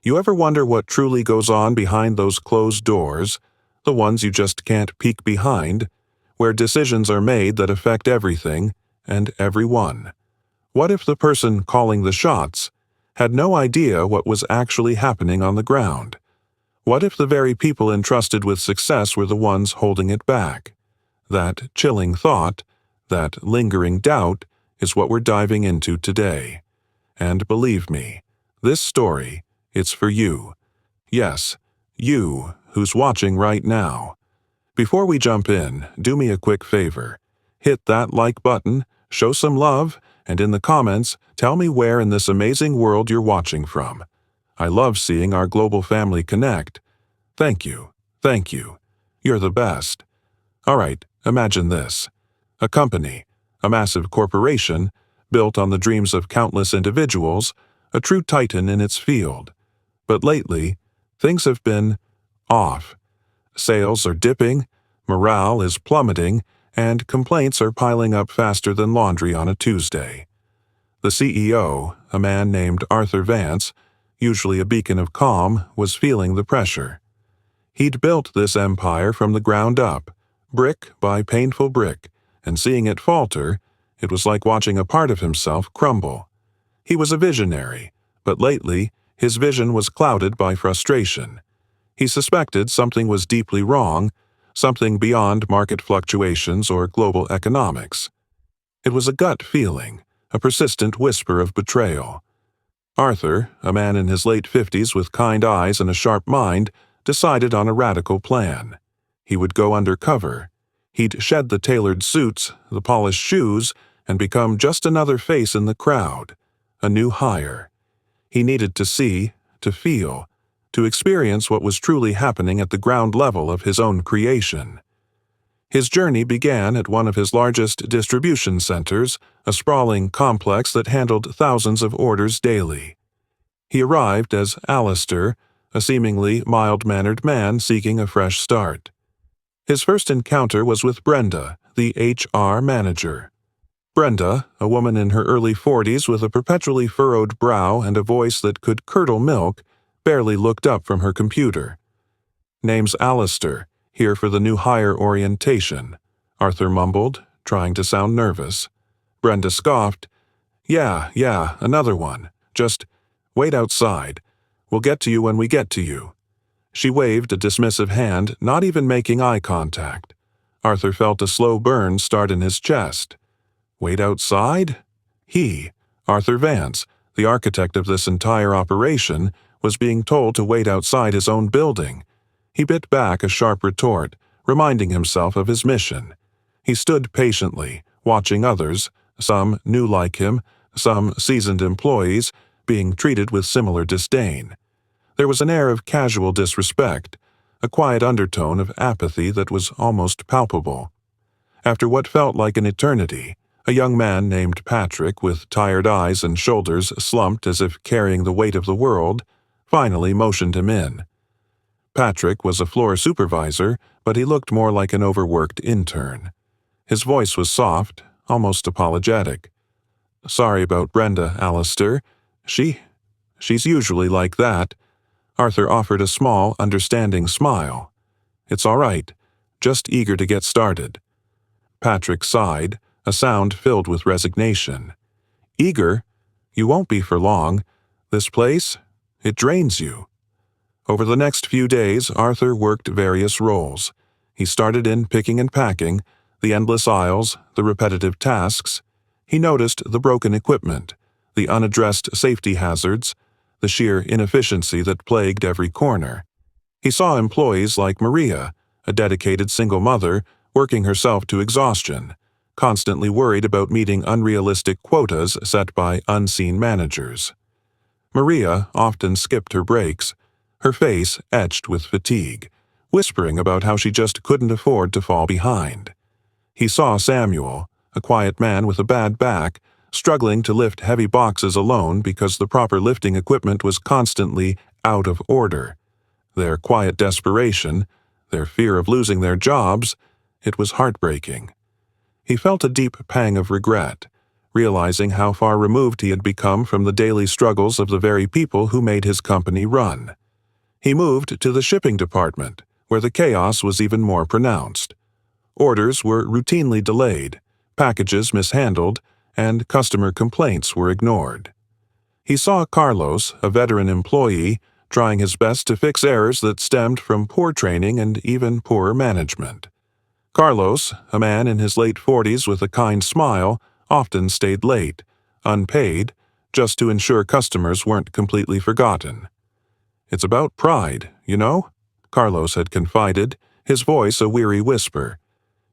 You ever wonder what truly goes on behind those closed doors, the ones you just can't peek behind, where decisions are made that affect everything and everyone? What if the person calling the shots had no idea what was actually happening on the ground? What if the very people entrusted with success were the ones holding it back? That chilling thought, that lingering doubt, is what we're diving into today. And believe me, this story, it's for you. Yes, you who's watching right now. Before we jump in, do me a quick favor. Hit that like button, show some love, and in the comments, tell me where in this amazing world you're watching from. I love seeing our global family connect. Thank you. Thank you. You're the best. All right, imagine this. A company, a massive corporation, built on the dreams of countless individuals, a true titan in its field. But lately, things have been off. Sales are dipping, morale is plummeting, and complaints are piling up faster than laundry on a Tuesday. The CEO, a man named Arthur Vance, usually a beacon of calm, was feeling the pressure. He'd built this empire from the ground up, brick by painful brick, and seeing it falter, it was like watching a part of himself crumble. He was a visionary, but lately his vision was clouded by frustration. He suspected something was deeply wrong, something beyond market fluctuations or global economics. It was a gut feeling, a persistent whisper of betrayal. Arthur, a man in his late 50s with kind eyes and a sharp mind, decided on a radical plan. He would go undercover. He'd shed the tailored suits, the polished shoes, and become just another face in the crowd, a new hire. He needed to see, to feel, to experience what was truly happening at the ground level of his own creation. His journey began at one of his largest distribution centers, a sprawling complex that handled thousands of orders daily. He arrived as Alistair, a seemingly mild-mannered man seeking a fresh start. His first encounter was with Brenda, the HR manager. Brenda, a woman in her early 40s with a perpetually furrowed brow and a voice that could curdle milk, barely looked up from her computer. "Name's Alistair, here for the new hire orientation," Arthur mumbled, trying to sound nervous. Brenda scoffed. Yeah, another one. Just wait outside. We'll get to you when we get to you." She waved a dismissive hand, not even making eye contact. Arthur felt a slow burn start in his chest. Wait outside? He, Arthur Vance, the architect of this entire operation, was being told to wait outside his own building. He bit back a sharp retort, reminding himself of his mission. He stood patiently, watching others, some new like him, some seasoned employees, being treated with similar disdain. There was an air of casual disrespect, a quiet undertone of apathy that was almost palpable. After what felt like an eternity, a young man named Patrick, with tired eyes and shoulders slumped as if carrying the weight of the world, finally motioned him in. Patrick was a floor supervisor, but he looked more like an overworked intern. His voice was soft, almost apologetic. "Sorry about Brenda, Alistair. She's usually like that." Arthur offered a small, understanding smile. "It's all right. Just eager to get started." Patrick sighed, a sound filled with resignation. "Eager? You won't be for long. This place, it drains you." Over the next few days, Arthur worked various roles. He started in picking and packing, the endless aisles, the repetitive tasks. He noticed the broken equipment, the unaddressed safety hazards, the sheer inefficiency that plagued every corner. He saw employees like Maria, a dedicated single mother, working herself to exhaustion, constantly worried about meeting unrealistic quotas set by unseen managers. Maria often skipped her breaks, her face etched with fatigue, whispering about how she just couldn't afford to fall behind. He saw Samuel, a quiet man with a bad back, struggling to lift heavy boxes alone because the proper lifting equipment was constantly out of order. Their quiet desperation, their fear of losing their jobs, it was heartbreaking. He felt a deep pang of regret realizing how far removed he had become from the daily struggles of the very people who made his company run. He moved to the shipping department, where the chaos was even more pronounced. Orders were routinely delayed, packages mishandled, and customer complaints were ignored. He saw Carlos, a veteran employee, trying his best to fix errors that stemmed from poor training and even poorer management. Carlos, a man in his late 40s with a kind smile, often stayed late, unpaid, just to ensure customers weren't completely forgotten. "It's about pride, you know?" Carlos had confided, his voice a weary whisper.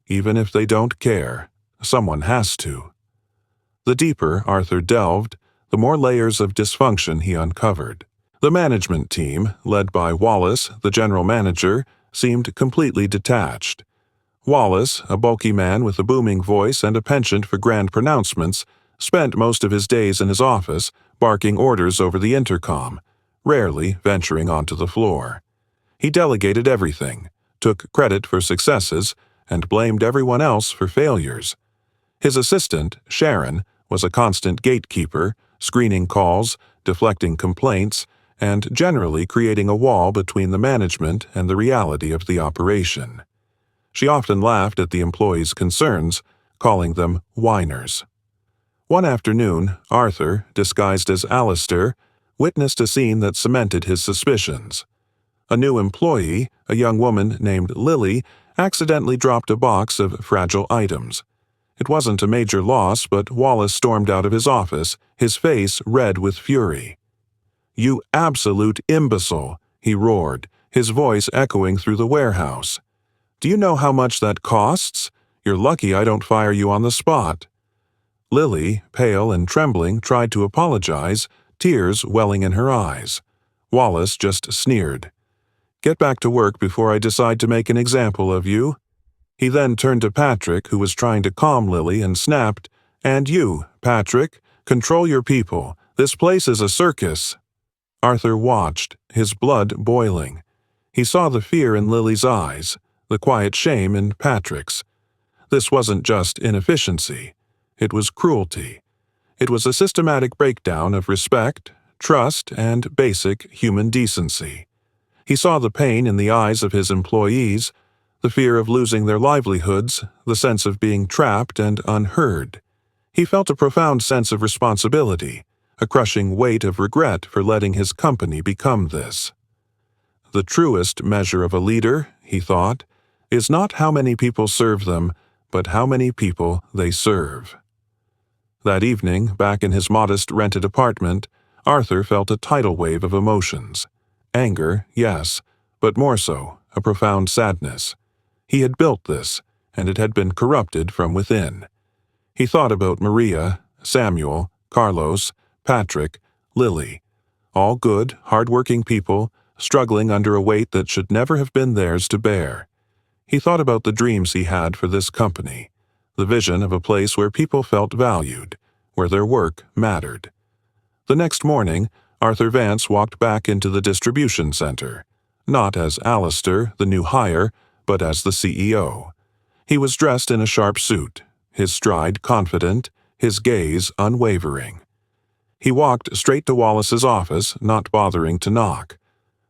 "Even if they don't care, someone has to." The deeper Arthur delved, the more layers of dysfunction he uncovered. The management team, led by Wallace, the general manager, seemed completely detached. Wallace, a bulky man with a booming voice and a penchant for grand pronouncements, spent most of his days in his office, barking orders over the intercom, rarely venturing onto the floor. He delegated everything, took credit for successes, and blamed everyone else for failures. His assistant, Sharon, was a constant gatekeeper, screening calls, deflecting complaints, and generally creating a wall between the management and the reality of the operation. She often laughed at the employees' concerns, calling them whiners. One afternoon, Arthur, disguised as Alistair, witnessed a scene that cemented his suspicions. A new employee, a young woman named Lily, accidentally dropped a box of fragile items. It wasn't a major loss, but Wallace stormed out of his office, his face red with fury. "You absolute imbecile!" he roared, his voice echoing through the warehouse. "Do you know how much that costs? You're lucky I don't fire you on the spot." Lily, pale and trembling, tried to apologize, tears welling in her eyes. Wallace just sneered. "Get back to work before I decide to make an example of you." He then turned to Patrick, who was trying to calm Lily, and snapped, "And you, Patrick, control your people. This place is a circus." Arthur watched, his blood boiling. He saw the fear in Lily's eyes, the quiet shame in Patrick's. This wasn't just inefficiency. It was cruelty. It was a systematic breakdown of respect, trust, and basic human decency. He saw the pain in the eyes of his employees, the fear of losing their livelihoods, the sense of being trapped and unheard. He felt a profound sense of responsibility, a crushing weight of regret for letting his company become this. The truest measure of a leader, he thought, is not how many people serve them, but how many people they serve. That evening, back in his modest rented apartment, Arthur felt a tidal wave of emotions. Anger, yes, but more so, a profound sadness. He had built this, and it had been corrupted from within. He thought about Maria, Samuel, Carlos, Patrick, Lily, all good, hard-working people, struggling under a weight that should never have been theirs to bear. He thought about the dreams he had for this company, the vision of a place where people felt valued, where their work mattered. The next morning, Arthur Vance walked back into the distribution center, not as Alistair, the new hire, but as the CEO. He was dressed in a sharp suit, his stride confident, his gaze unwavering. He walked straight to Wallace's office, not bothering to knock.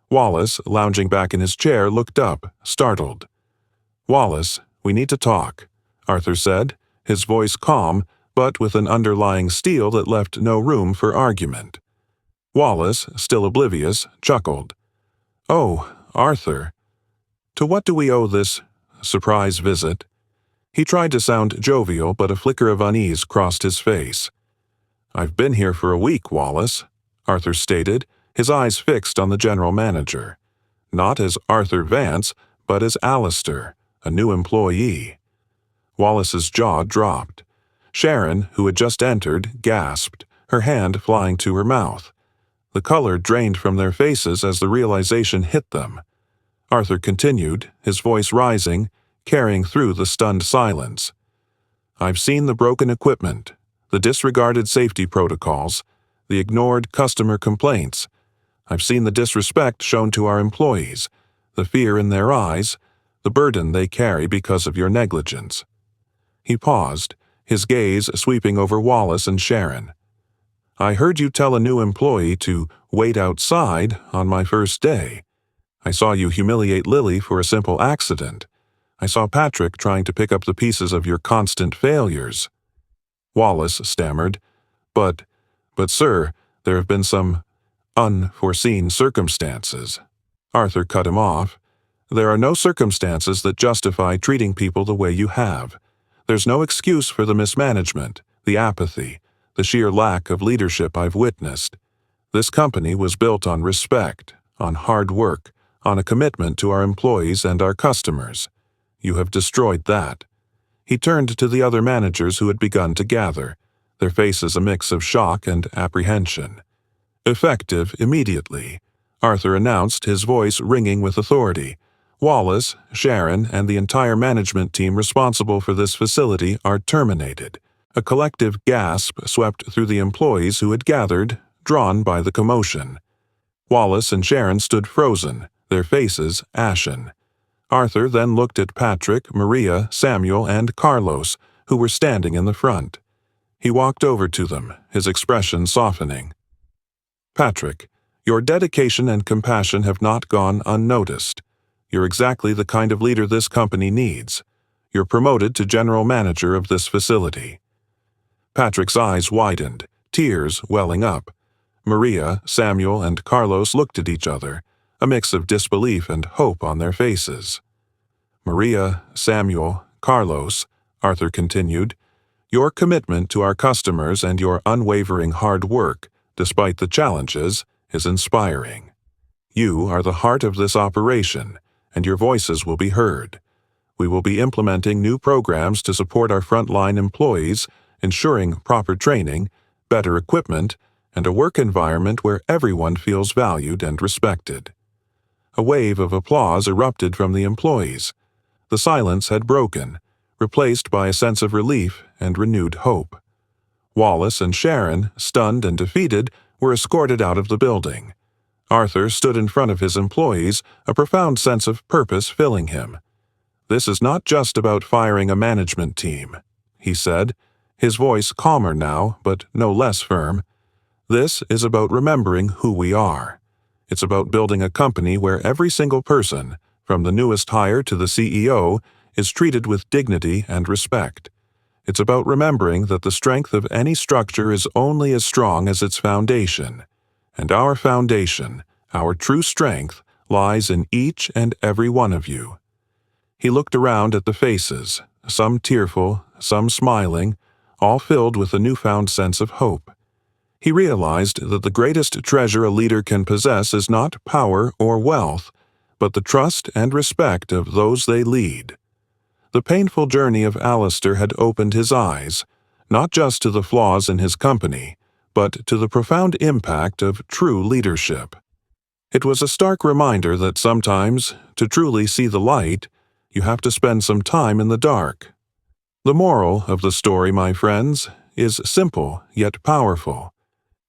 Wallace, lounging back in his chair, looked up, startled. "Wallace, we need to talk," Arthur said, his voice calm, but with an underlying steel that left no room for argument. Wallace, still oblivious, chuckled. "Oh, Arthur. To what do we owe this surprise visit?" He tried to sound jovial, but a flicker of unease crossed his face. "I've been here for a week, Wallace," Arthur stated, his eyes fixed on the general manager. Not as Arthur Vance, but as Alistair, a new employee. Wallace's jaw dropped. Sharon, who had just entered, gasped, her hand flying to her mouth. The color drained from their faces as the realization hit them. Arthur continued, his voice rising, carrying through the stunned silence. "I've seen the broken equipment, the disregarded safety protocols, the ignored customer complaints. I've seen the disrespect shown to our employees, the fear in their eyes, the burden they carry because of your negligence." He paused, his gaze sweeping over Wallace and Sharon. "I heard you tell a new employee to wait outside on my first day. I saw you humiliate Lily for a simple accident. I saw Patrick trying to pick up the pieces of your constant failures." Wallace stammered, But sir, there have been some unforeseen circumstances." Arthur cut him off. "There are no circumstances that justify treating people the way you have. There's no excuse for the mismanagement, the apathy, the sheer lack of leadership I've witnessed. This company was built on respect, on hard work, on a commitment to our employees and our customers. You have destroyed that." He turned to the other managers who had begun to gather, their faces a mix of shock and apprehension. "Effective immediately," Arthur announced, his voice ringing with authority. "Wallace, Sharon, and the entire management team responsible for this facility are terminated." A collective gasp swept through the employees who had gathered, drawn by the commotion. Wallace and Sharon stood frozen, their faces ashen. Arthur then looked at Patrick, Maria, Samuel, and Carlos, who were standing in the front. He walked over to them, his expression softening. "Patrick, your dedication and compassion have not gone unnoticed. You're exactly the kind of leader this company needs. You're promoted to general manager of this facility." Patrick's eyes widened, tears welling up. Maria, Samuel, and Carlos looked at each other, a mix of disbelief and hope on their faces. "Maria, Samuel, Carlos," Arthur continued, "your commitment to our customers and your unwavering hard work, despite the challenges, is inspiring. You are the heart of this operation, and your voices will be heard. We will be implementing new programs to support our frontline employees, ensuring proper training, better equipment, and a work environment where everyone feels valued and respected." A wave of applause erupted from the employees. The silence had broken, replaced by a sense of relief and renewed hope. Wallace and Sharon, stunned and defeated, were escorted out of the building. Arthur stood in front of his employees, a profound sense of purpose filling him. "This is not just about firing a management team," he said, his voice calmer now, but no less firm. "This is about remembering who we are. It's about building a company where every single person, from the newest hire to the CEO, is treated with dignity and respect. It's about remembering that the strength of any structure is only as strong as its foundation. And our foundation, our true strength, lies in each and every one of you." He looked around at the faces, some tearful, some smiling, all filled with a newfound sense of hope. He realized that the greatest treasure a leader can possess is not power or wealth, but the trust and respect of those they lead. The painful journey of Alistair had opened his eyes, not just to the flaws in his company, but to the profound impact of true leadership. It was a stark reminder that sometimes, to truly see the light, you have to spend some time in the dark. The moral of the story, my friends, is simple yet powerful.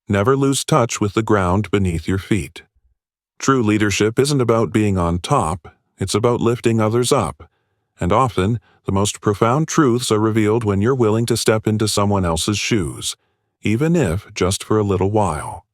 Never lose touch with the ground beneath your feet. True leadership isn't about being on top, it's about lifting others up. And often, the most profound truths are revealed when you're willing to step into someone else's shoes, even if just for a little while.